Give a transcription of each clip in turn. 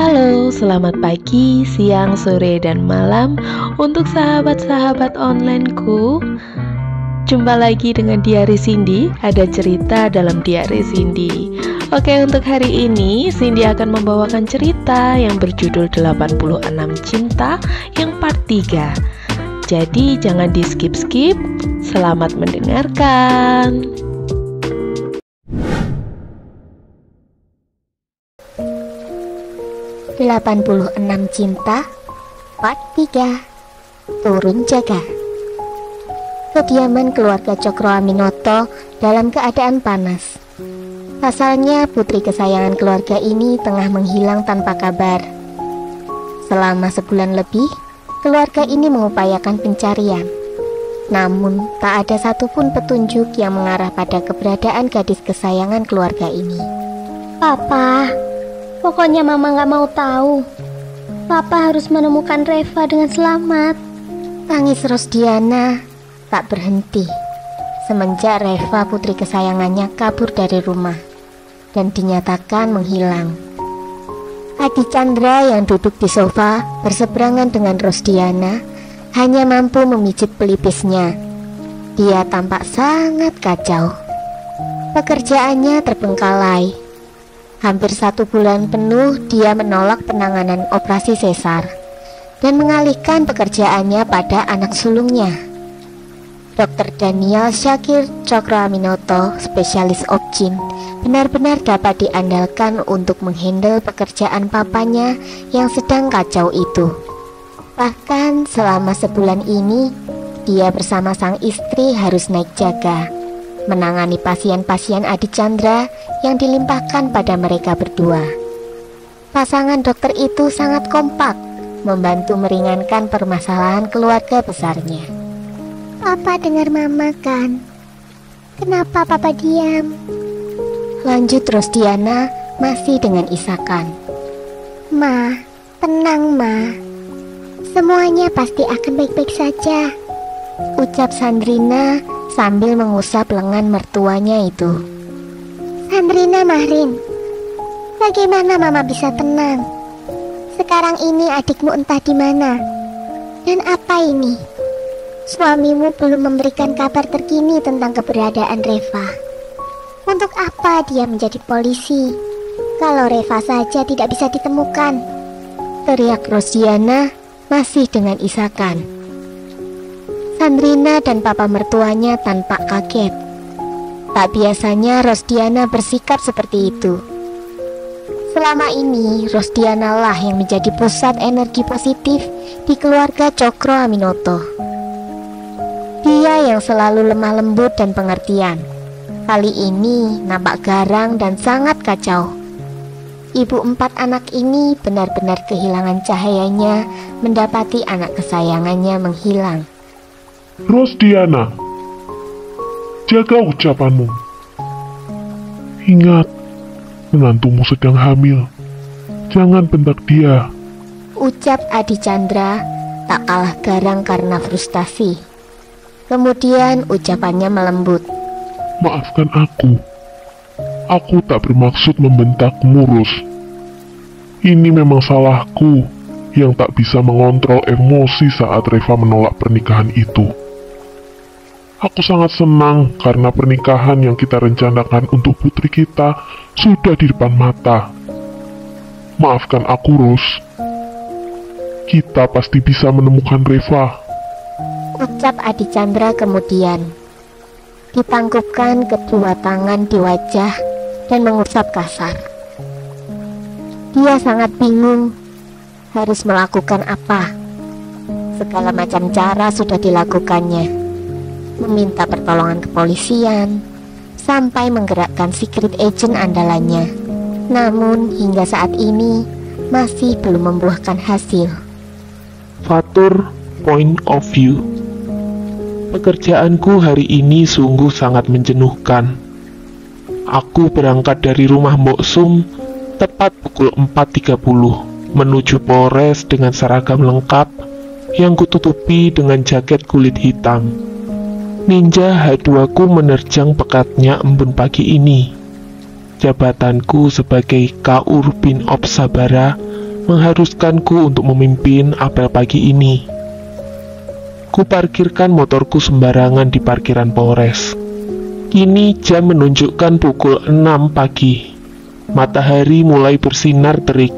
Halo, selamat pagi, siang, sore, dan malam untuk sahabat-sahabat onlineku. Jumpa lagi dengan Diari Cindy, ada cerita dalam Diari Cindy. Oke, untuk hari ini Cindy akan membawakan cerita yang berjudul 86 Cinta yang part 3. Jadi jangan di skip-skip, selamat mendengarkan. 86 Cinta Part 3 Turun Jaga. Kediaman keluarga Cokroaminoto dalam keadaan panas. Pasalnya putri kesayangan keluarga ini tengah menghilang tanpa kabar. Selama sebulan lebih, keluarga ini mengupayakan pencarian. Namun tak ada satupun petunjuk yang mengarah pada keberadaan gadis kesayangan keluarga ini. Papa, pokoknya Mama gak mau tahu. Papa harus menemukan Reva dengan selamat. Tangis Rosdiana tak berhenti semenjak Reva putri kesayangannya kabur dari rumah dan dinyatakan menghilang. Adi Chandra yang duduk di sofa berseberangan dengan Rosdiana hanya mampu memijit pelipisnya. Dia tampak sangat kacau. Pekerjaannya terbengkalai. Hampir 1 bulan penuh dia menolak penanganan operasi sesar dan mengalihkan pekerjaannya pada anak sulungnya. Dr. Daniel Syakir Cokroaminoto, spesialis obgyn, benar-benar dapat diandalkan untuk menghandle pekerjaan papanya yang sedang kacau itu. Bahkan selama sebulan ini, dia bersama sang istri harus naik jaga, menangani pasien-pasien Adi Chandra yang dilimpahkan pada mereka berdua. Pasangan dokter itu sangat kompak, membantu meringankan permasalahan keluarga besarnya. Papa dengar Mama kan? Kenapa Papa diam? Lanjut Rosdiana masih dengan isakan. Ma, tenang Ma. Semuanya pasti akan baik-baik saja, ucap Sandrina sambil mengusap lengan mertuanya itu. Sandrina Mahrin, bagaimana Mama bisa tenang? Sekarang ini adikmu entah di mana. Dan apa ini? Suamimu belum memberikan kabar terkini tentang keberadaan Reva. Untuk apa dia menjadi polisi kalau Reva saja tidak bisa ditemukan? Teriak Rosdiana masih dengan isakan. Sandrina dan papa mertuanya tampak kaget. Tak biasanya Rosdiana bersikap seperti itu. Selama ini Rosdiana lah yang menjadi pusat energi positif di keluarga Cokroaminoto. Dia yang selalu lemah lembut dan pengertian, kali ini nampak garang dan sangat kacau. Ibu 4 anak ini benar-benar kehilangan cahayanya mendapati anak kesayangannya menghilang. Rosdiana, jaga ucapanmu. Ingat, menantumu sedang hamil. Jangan bentak dia, ucap Adi Chandra tak kalah garang karena frustasi. Kemudian ucapannya melembut. Maafkan aku. Aku tak bermaksud membentakmu, Ros. Ini memang salahku yang tak bisa mengontrol emosi saat Reva menolak pernikahan itu. Aku sangat senang karena pernikahan yang kita rencanakan untuk putri kita sudah di depan mata. Maafkan aku, Ros. Kita pasti bisa menemukan Reva, ucap Adi Chandra kemudian. Ditangkupkan kedua tangan di wajah dan mengusap kasar. Dia sangat bingung harus melakukan apa. Segala macam cara sudah dilakukannya, meminta pertolongan kepolisian, sampai menggerakkan secret agent andalannya. Namun hingga saat ini masih belum membuahkan hasil. Fatur point of view. Pekerjaanku hari ini sungguh sangat menjenuhkan. Aku berangkat dari rumah Mbok Sum tepat pukul 4.30 menuju Polres dengan seragam lengkap yang kututupi dengan jaket kulit hitam. Ninja H2 ku menerjang pekatnya embun pagi ini. Jabatanku sebagai Kaur bin Ops Sabara mengharuskanku untuk memimpin apel pagi ini. Kuparkirkan motorku sembarangan di parkiran Polres. Kini jam menunjukkan pukul 6 pagi. Matahari mulai bersinar terik.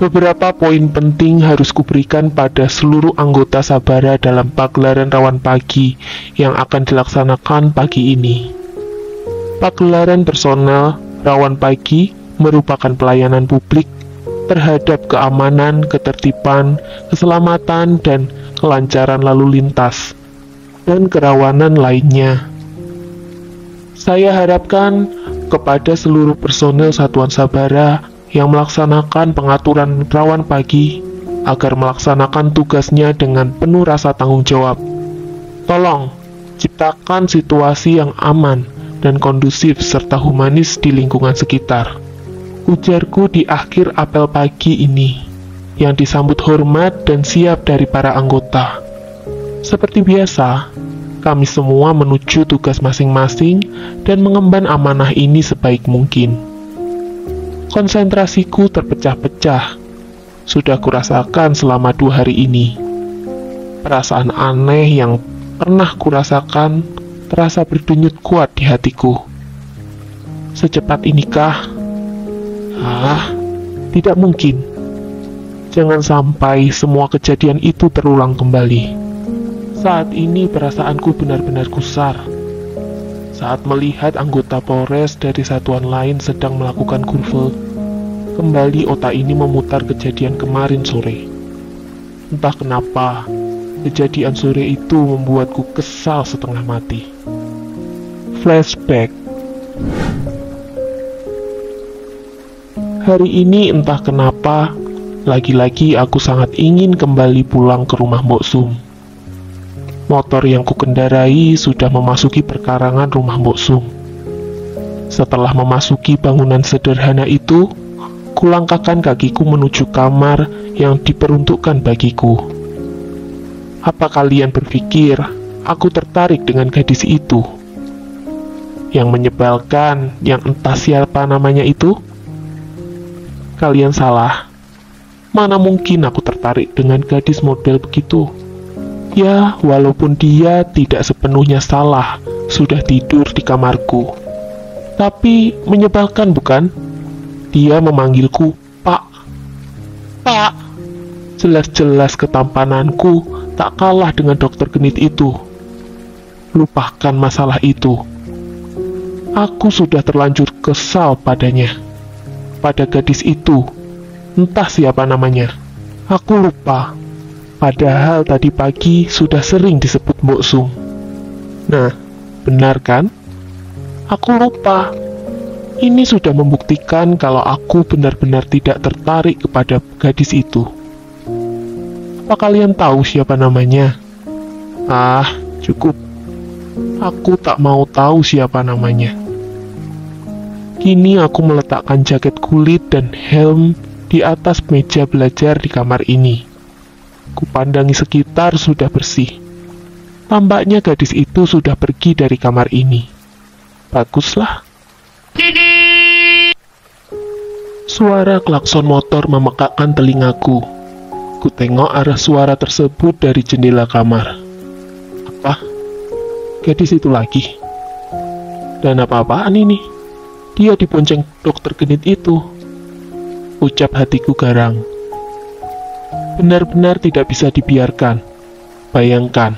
Beberapa poin penting harus kuberikan pada seluruh anggota Sabara dalam pagelaran Rawan Pagi yang akan dilaksanakan pagi ini. Pagelaran personel Rawan Pagi merupakan pelayanan publik terhadap keamanan, ketertiban, keselamatan, dan kelancaran lalu lintas, dan kerawanan lainnya. Saya harapkan kepada seluruh personel Satuan Sabara yang melaksanakan pengaturan Rawan Pagi agar melaksanakan tugasnya dengan penuh rasa tanggung jawab. Tolong, ciptakan situasi yang aman dan kondusif serta humanis di lingkungan sekitar. Ujarku di akhir apel pagi ini, yang disambut hormat dan siap dari para anggota. Seperti biasa, kami semua menuju tugas masing-masing dan mengemban amanah ini sebaik mungkin. Konsentrasiku terpecah-pecah. Sudah kurasakan selama 2 hari ini. Perasaan aneh yang pernah kurasakan terasa berdenyut kuat di hatiku. Secepat inikah? Tidak mungkin. Jangan sampai semua kejadian itu terulang kembali. Saat ini perasaanku benar-benar gusar. Saat melihat anggota Polres dari satuan lain sedang melakukan kurve, kembali otak ini memutar kejadian kemarin sore. Entah kenapa, kejadian sore itu membuatku kesal setengah mati. Flashback. Hari ini entah kenapa, lagi-lagi aku sangat ingin kembali pulang ke rumah Mbok Sum. Motor yang kukendarai sudah memasuki perkarangan rumah Mbok Sum. Setelah memasuki bangunan sederhana itu, kulangkahkan kakiku menuju kamar yang diperuntukkan bagiku. Apa kalian berpikir aku tertarik dengan gadis itu? Yang menyebalkan, yang entah siapa namanya itu? Kalian salah. Mana mungkin aku tertarik dengan gadis model begitu? Ya, walaupun dia tidak sepenuhnya salah, sudah tidur di kamarku. Tapi menyebalkan bukan? Dia memanggilku Pak. Pak. Jelas-jelas ketampananku tak kalah dengan dokter genit itu. Lupakan masalah itu. Aku sudah terlanjur kesal padanya. Pada gadis itu. Entah siapa namanya. Aku lupa. Padahal tadi pagi sudah sering disebut Mbok Sum. Nah, benar kan? Aku lupa. Ini sudah membuktikan kalau aku benar-benar tidak tertarik kepada gadis itu. Apa kalian tahu siapa namanya? Cukup. Aku tak mau tahu siapa namanya. Kini aku meletakkan jaket kulit dan helm di atas meja belajar di kamar ini. Kupandangi sekitar sudah bersih. Tampaknya gadis itu sudah pergi dari kamar ini. Baguslah. Suara klakson motor memekakkan telingaku. Kutengok arah suara tersebut dari jendela kamar. Apa? Gadis itu lagi? Dan apa-apaan ini? Dia dibonceng dokter genit itu. Ucap hatiku garang. Benar-benar tidak bisa dibiarkan. Bayangkan,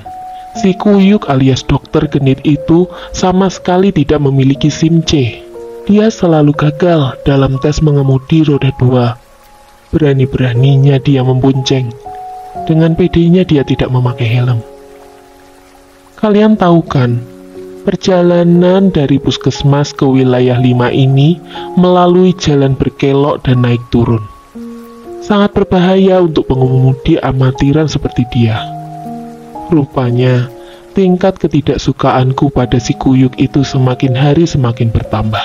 si Kuyuk alias dokter genit itu sama sekali tidak memiliki SIM C. Dia selalu gagal dalam tes mengemudi roda 2. Berani-beraninya dia membonceng. Dengan pedenya dia tidak memakai helm. Kalian tahu kan, perjalanan dari puskesmas ke wilayah 5 ini melalui jalan berkelok dan naik turun. Sangat berbahaya untuk pengemudi amatiran seperti dia. Rupanya, tingkat ketidaksukaanku pada si Kuyuk itu semakin hari semakin bertambah.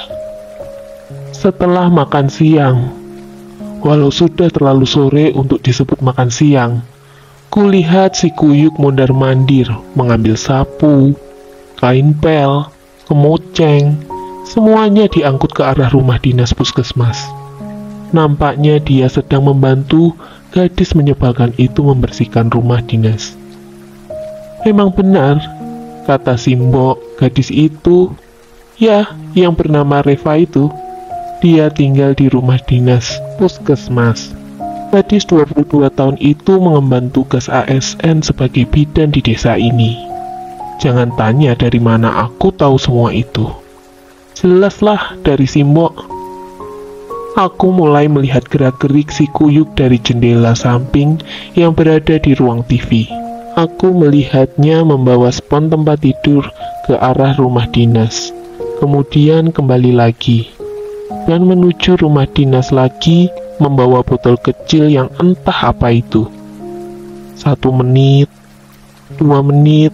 Setelah makan siang, walau sudah terlalu sore untuk disebut makan siang, kulihat si Kuyuk mondar-mandir mengambil sapu, kain pel, kemoceng, semuanya diangkut ke arah rumah dinas puskesmas. Nampaknya dia sedang membantu gadis menyebalkan itu membersihkan rumah dinas. Memang benar, kata Simbok, gadis itu, ya, yang bernama Reva itu, dia tinggal di rumah dinas puskesmas. Gadis 22 tahun itu mengemban tugas ASN sebagai bidan di desa ini. Jangan tanya dari mana aku tahu semua itu. Jelaslah dari Simbok. Aku mulai melihat gerak-gerik si Kuyuk dari jendela samping yang berada di ruang TV. Aku melihatnya membawa spons tempat tidur ke arah rumah dinas. Kemudian kembali lagi dan menuju rumah dinas lagi, membawa botol kecil yang entah apa itu. 1 menit, 2 menit,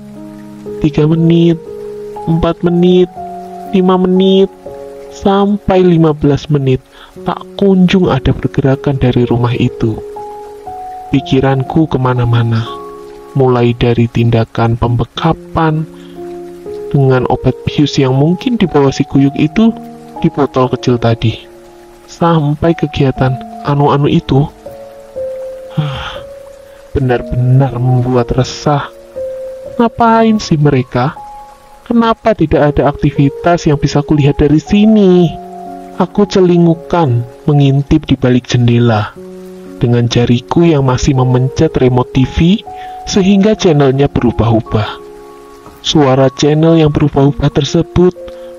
3 menit, 4 menit, 5 menit, sampai 15 menit, tak kunjung ada pergerakan dari rumah itu. Pikiranku kemana-mana, mulai dari tindakan pembekapan dengan obat bius yang mungkin dibawa si Kuyuk itu di botol kecil tadi, sampai kegiatan anu-anu itu. Benar-benar membuat resah. Ngapain sih mereka? Kenapa tidak ada aktivitas yang bisa kulihat dari sini? Aku celingukan mengintip di balik jendela dengan jariku yang masih memencet remote TV sehingga channelnya berubah-ubah. Suara channel yang berubah-ubah tersebut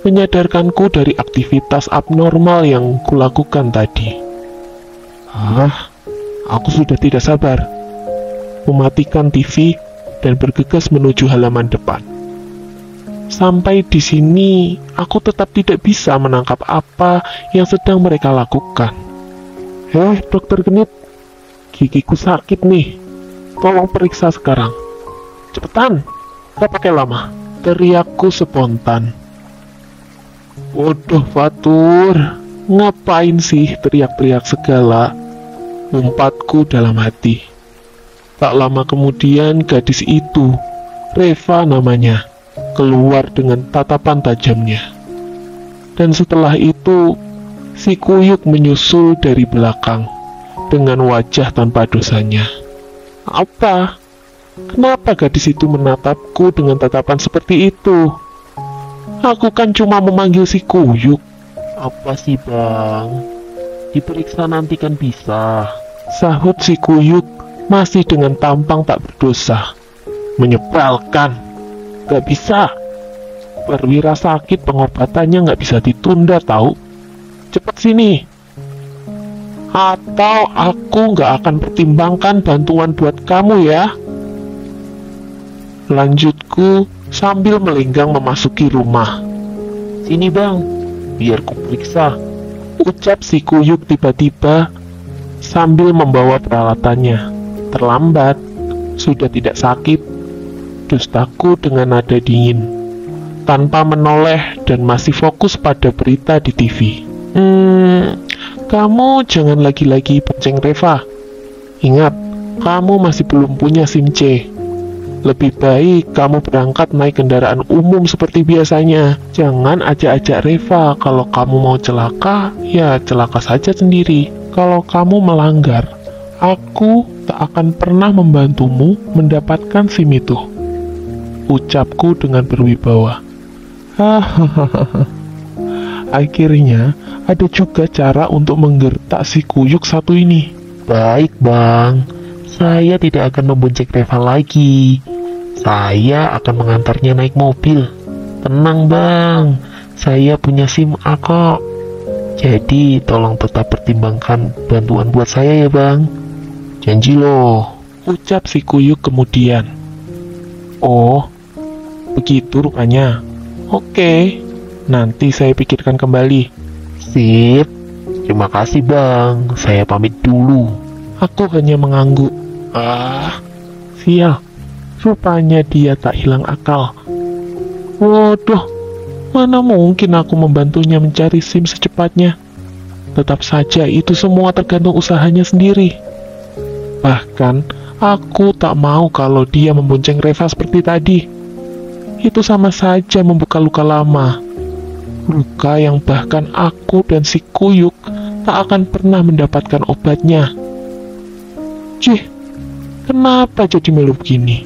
menyadarkanku dari aktivitas abnormal yang kulakukan tadi. Aku sudah tidak sabar mematikan TV dan bergegas menuju halaman depan. Sampai di sini, aku tetap tidak bisa menangkap apa yang sedang mereka lakukan. Dokter Genit, gigiku sakit nih. Tolong periksa sekarang. Cepetan, gak pakai lama, teriakku spontan. Waduh, Fatur, ngapain sih teriak-teriak segala? Umpatku dalam hati. Tak lama kemudian gadis itu, Reva namanya, keluar dengan tatapan tajamnya. Dan setelah itu, si Kuyuk menyusul dari belakang dengan wajah tanpa dosanya. Apa? Kenapa gadis itu menatapku dengan tatapan seperti itu? Aku kan cuma memanggil si Kuyuk. Apa sih, Bang? Diperiksa nanti kan bisa, sahut si Kuyuk masih dengan tampang tak berdosa. Menyebalkan. Gak bisa. Perwira sakit pengobatannya gak bisa ditunda tahu. Cepet sini. Atau aku gak akan pertimbangkan bantuan buat kamu ya. Lanjutku sambil melenggang memasuki rumah. Sini bang, biar ku periksa, ucap si Kuyuk tiba-tiba sambil membawa peralatannya. Terlambat, sudah tidak sakit, dustaku dengan nada dingin, tanpa menoleh dan masih fokus pada berita di TV. Kamu jangan lagi-lagi bonceng Reva. Ingat, kamu masih belum punya SIM C. Lebih baik kamu berangkat naik kendaraan umum seperti biasanya. Jangan ajak-ajak Reva. Kalau kamu mau celaka, ya celaka saja sendiri. Kalau kamu melanggar, aku tak akan pernah membantumu mendapatkan SIM itu, ucapku dengan berwibawa. Akhirnya ada juga cara untuk menggertak si Kuyuk satu ini. Baik bang, saya tidak akan membonceng Reva lagi. Saya akan mengantarnya naik mobil. Tenang bang, saya punya SIM A kok. Jadi tolong tetap pertimbangkan bantuan buat saya ya bang. Janji loh, ucap si Kuyuk kemudian. Oh, begitu rupanya. Oke, nanti saya pikirkan kembali. Sip, terima kasih bang, saya pamit dulu. Aku hanya mengangguk. Sial, rupanya dia tak hilang akal. Waduh, mana mungkin aku membantunya mencari SIM secepatnya. Tetap saja itu semua tergantung usahanya sendiri. Bahkan, aku tak mau kalau dia membonceng Reva seperti tadi. Itu sama saja membuka luka lama. Luka yang bahkan aku dan si Kuyuk tak akan pernah mendapatkan obatnya. Cih, kenapa jadi melu begini?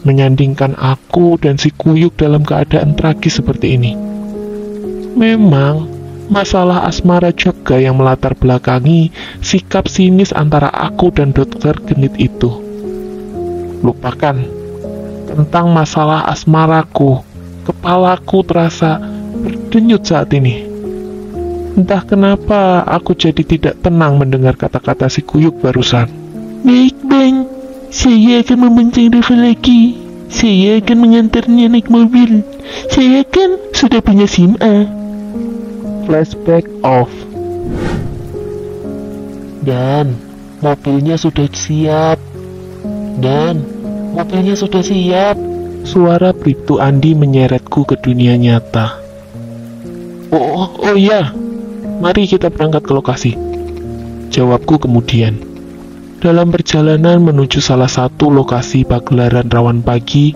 Menyandingkan aku dan si Kuyuk dalam keadaan tragis seperti ini. Memang, masalah asmara juga yang melatar belakangi sikap sinis antara aku dan dokter genit itu. Lupakan tentang masalah asmaraku. Kepalaku terasa berdenyut saat ini. Entah kenapa aku jadi tidak tenang mendengar kata-kata si Kuyuk barusan. Baik bang, saya akan membonceng Reva lagi. Saya akan mengantarnya naik mobil. Saya kan sudah punya SIM A. Flashback off. Dan mobilnya sudah siap. Suara Bribtu Andi menyeretku ke dunia nyata. Oh ya, mari kita berangkat ke lokasi. Jawabku kemudian. Dalam perjalanan menuju salah satu lokasi pagelaran rawan pagi,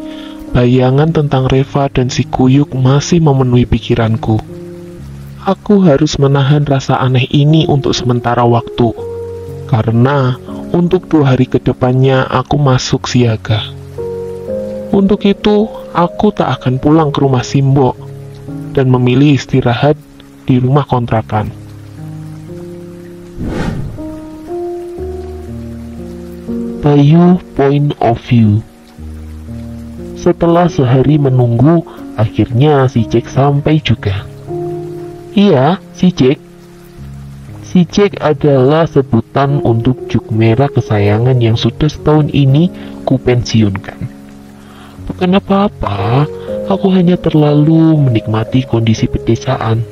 bayangan tentang Reva dan si Kuyuk masih memenuhi pikiranku. Aku harus menahan rasa aneh ini untuk sementara waktu, karena untuk 2 hari ke depannya aku masuk siaga. Untuk itu, aku tak akan pulang ke rumah Simbo dan memilih istirahat di rumah kontrakan. Bayu point of view. Setelah sehari menunggu, akhirnya si Jack sampai juga. Iya, si Jack. Si Jack adalah sebutan untuk juk merah kesayangan yang sudah setahun ini kupensiunkan. Bukan apa-apa, aku hanya terlalu menikmati kondisi pedesaan.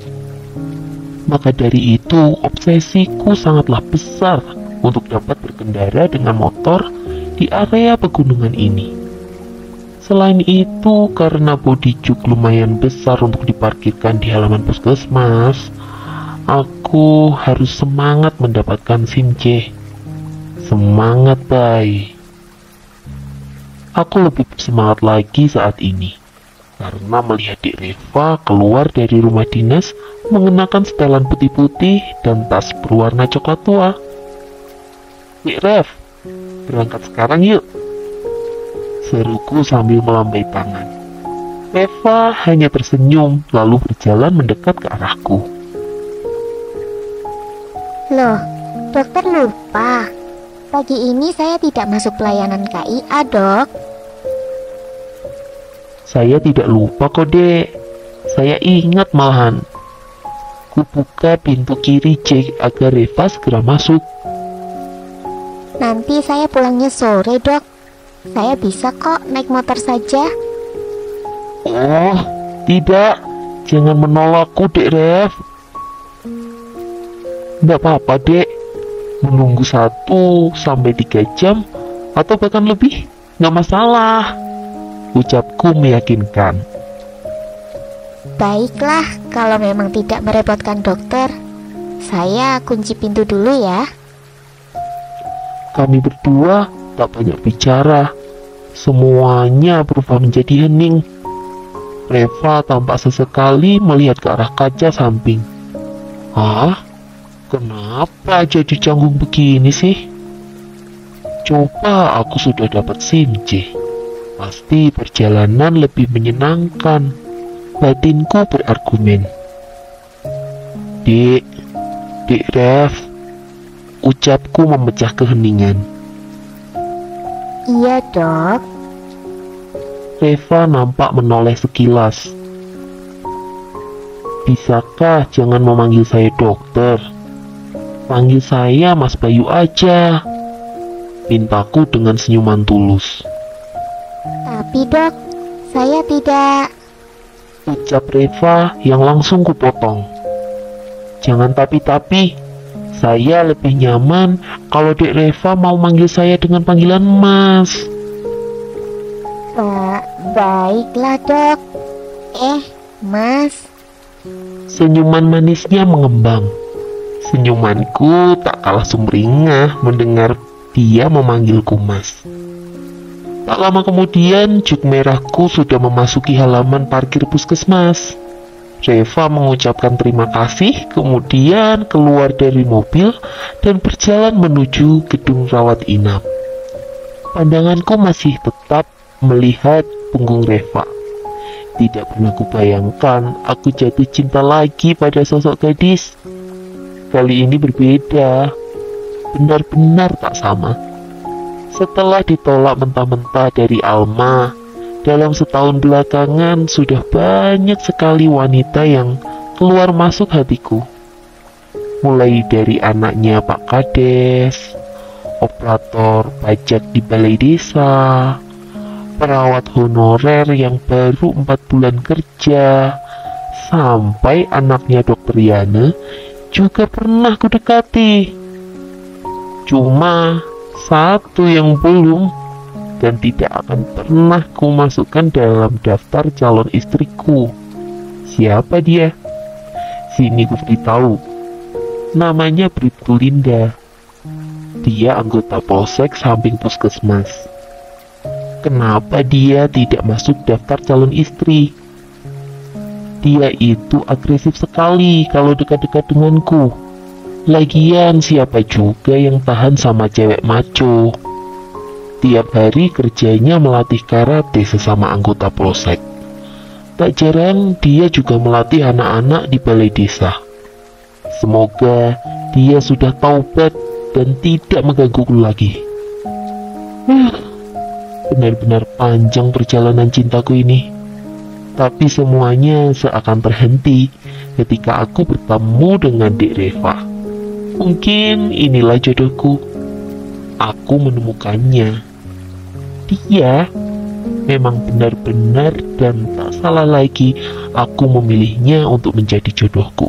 Maka dari itu, obsesiku sangatlah besar untuk dapat berkendara dengan motor di area pegunungan ini. Selain itu, karena bodi juk lumayan besar untuk diparkirkan di halaman puskesmas, aku harus semangat mendapatkan SIM C. Semangat, Bay. Aku lebih semangat lagi saat ini, karena melihat Dek Reva keluar dari rumah dinas mengenakan setelan putih-putih dan tas berwarna coklat tua. Dek Rev, berangkat sekarang yuk, seruku sambil melambai tangan. Reva hanya tersenyum lalu berjalan mendekat ke arahku. Loh, dokter lupa. Pagi ini saya tidak masuk pelayanan KIA, dok. Saya tidak lupa kok, Dek. Saya ingat malahan. Kubuka pintu kiri Jack agar Reva segera masuk. Nanti saya pulangnya sore, dok. Saya bisa kok naik motor saja. Oh, tidak. Jangan menolakku, Dek Rev. Nggak apa-apa, Dek. Menunggu 1 sampai 3 jam atau bahkan lebih, nggak masalah. Ucapku meyakinkan. Baiklah, kalau memang tidak merepotkan dokter. Saya kunci pintu dulu ya. Kami berdua tak banyak bicara. Semuanya berubah menjadi hening. Reva tampak sesekali melihat ke arah kaca samping. Hah? Kenapa jadi canggung begini sih? Coba aku sudah dapat SIM C. Pasti perjalanan lebih menyenangkan. Batinku berargumen. Dek Rev, ucapku memecah keheningan. Iya, dok. Reva nampak menoleh sekilas. Bisakah jangan memanggil saya dokter? Panggil saya Mas Bayu aja, pintaku dengan senyuman tulus. Tapi dok, saya tidak. Ucap Reva yang langsung kupotong. Jangan tapi-tapi. Saya lebih nyaman kalau Dek Reva mau manggil saya dengan panggilan Mas. Baiklah dok. Mas. Senyuman manisnya mengembang. Senyumanku tak kalah sumringah mendengar dia memanggilku Mas. Tak lama kemudian, juk merahku sudah memasuki halaman parkir puskesmas. Reva mengucapkan terima kasih, kemudian keluar dari mobil dan berjalan menuju gedung rawat inap. Pandanganku masih tetap melihat punggung Reva. Tidak pernah kubayangkan aku jatuh cinta lagi pada sosok gadis. Kali ini berbeda, benar-benar tak sama. Setelah ditolak mentah-mentah dari Alma, dalam setahun belakangan sudah banyak sekali wanita yang keluar masuk hatiku. Mulai dari anaknya Pak Kades, operator pajak di balai desa, perawat honorer yang baru 4 bulan kerja, sampai anaknya Dokter Yana juga pernah kudekati. Cuma satu yang belum dan tidak akan pernah ku masukkan dalam daftar calon istriku. Siapa dia? Sini ku beritahu. Namanya Bribtu Linda. Dia anggota polsek samping puskesmas. Kenapa dia tidak masuk daftar calon istri? Dia itu agresif sekali kalau dekat-dekat denganku. Lagian siapa juga yang tahan sama cewek maco? Tiap hari kerjanya melatih karate sesama anggota polsek. Tak jarang dia juga melatih anak-anak di balai desa. Semoga dia sudah taubat dan tidak menggangguku lagi. Benar-benar panjang perjalanan cintaku ini. Tapi semuanya seakan terhenti ketika aku bertemu dengan Dek Reva. Mungkin inilah jodohku. Aku menemukannya. Dia memang benar-benar dan tak salah lagi aku memilihnya untuk menjadi jodohku.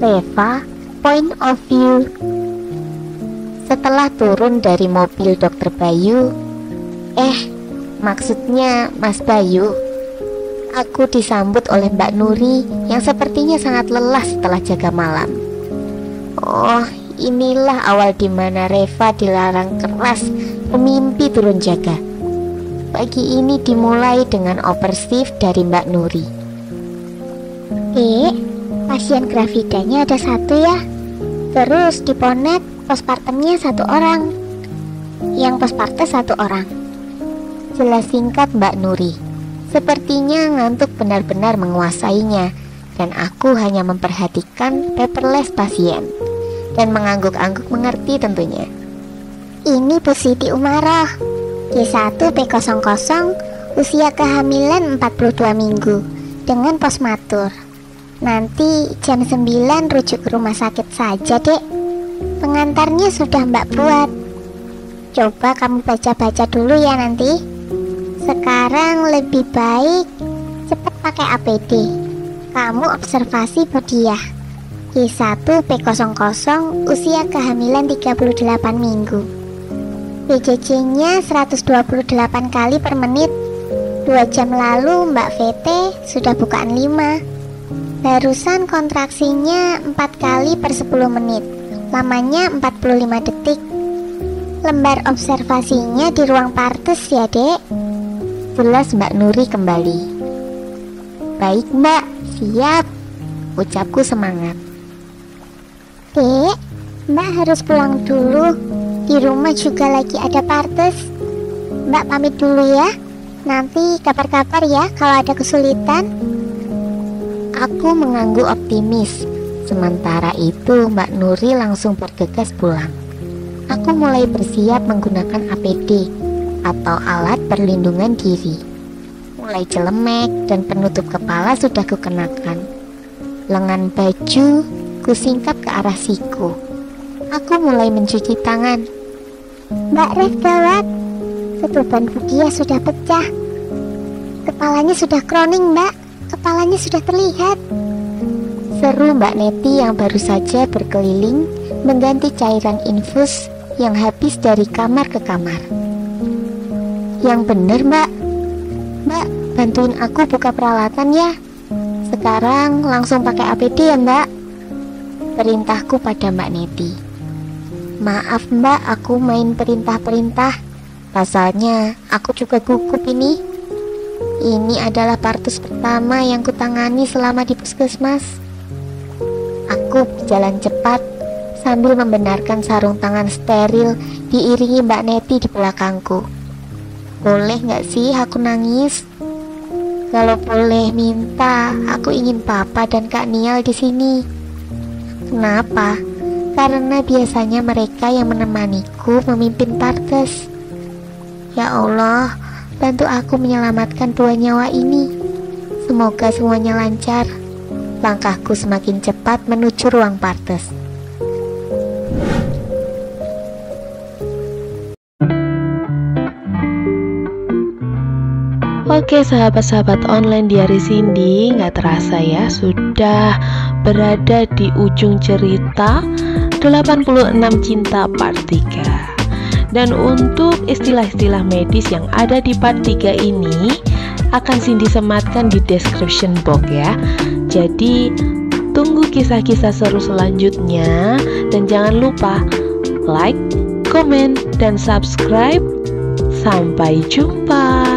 Reva, point of view. Setelah turun dari mobil Dokter Bayu, maksudnya Mas Bayu, aku disambut oleh Mbak Nuri yang sepertinya sangat lelah setelah jaga malam. Oh, inilah awal dimana Reva dilarang keras memimpi turun jaga. Pagi ini dimulai dengan opersif dari Mbak Nuri. Pasien gravidanya ada 1 ya. Terus di Ponet postpartumnya 1 orang. Yang postpartum 1 orang. Jelas singkat Mbak Nuri. Sepertinya ngantuk benar-benar menguasainya, dan aku hanya memperhatikan paperless pasien dan mengangguk-angguk mengerti tentunya. Ini Bu Siti Umaroh, G1 P00, usia kehamilan 42 minggu, dengan posmatur. Nanti jam 9 rujuk ke rumah sakit saja, Dek. Pengantarnya sudah Mbak buat. Coba kamu baca-baca dulu ya nanti. Sekarang lebih baik cepat pakai APD. Kamu observasi Bodiah, G1 P00, usia kehamilan 38 minggu. BCC-nya 128 kali per menit. 2 jam lalu Mbak VT sudah bukaan 5. Barusan kontraksinya 4 kali per 10 menit. Lamanya 45 detik. Lembar observasinya di ruang partus ya, Dek. Jelas Mbak Nuri kembali. Baik Mbak, siap, ucapku semangat. Dek, Mbak harus pulang dulu. Di rumah juga lagi ada partus. Mbak pamit dulu ya. Nanti kabar-kabar ya kalau ada kesulitan. Aku mengangguk optimis. Sementara itu Mbak Nuri langsung bergegas pulang. Aku mulai bersiap menggunakan APD atau alat perlindungan diri. Mulai celemek dan penutup kepala sudah kukenakan. Lengan baju kusingkap ke arah siku. Aku mulai mencuci tangan. Mbak Rev, gawat. Ketuban Budia sudah pecah. Kepalanya sudah kroning, Mbak. Kepalanya sudah terlihat. Seru Mbak Neti yang baru saja berkeliling mengganti cairan infus yang habis dari kamar ke kamar. Yang bener Mbak. Mbak, bantuin aku buka peralatan ya. Sekarang langsung pakai APD ya Mbak, perintahku pada Mbak Neti. Maaf Mbak, aku main perintah-perintah. Pasalnya, aku juga gugup ini. Ini adalah partus pertama yang kutangani selama di puskesmas. Aku berjalan cepat sambil membenarkan sarung tangan steril diiringi Mbak Neti di belakangku. Boleh nggak sih aku nangis? Kalau boleh minta, aku ingin Papa dan Kak Nial di sini. Kenapa? Karena biasanya mereka yang menemaniku memimpin partes. Ya Allah, bantu aku menyelamatkan 2 nyawa ini. Semoga semuanya lancar. Langkahku semakin cepat menuju ruang partes. Oke sahabat-sahabat online Diari Cindy, nggak terasa ya sudah berada di ujung cerita 86 Cinta Part 3. Dan untuk istilah-istilah medis yang ada di part 3 ini akan Cindy sematkan di description box ya. Jadi tunggu kisah-kisah seru selanjutnya. Dan jangan lupa like, komen, dan subscribe. Sampai jumpa.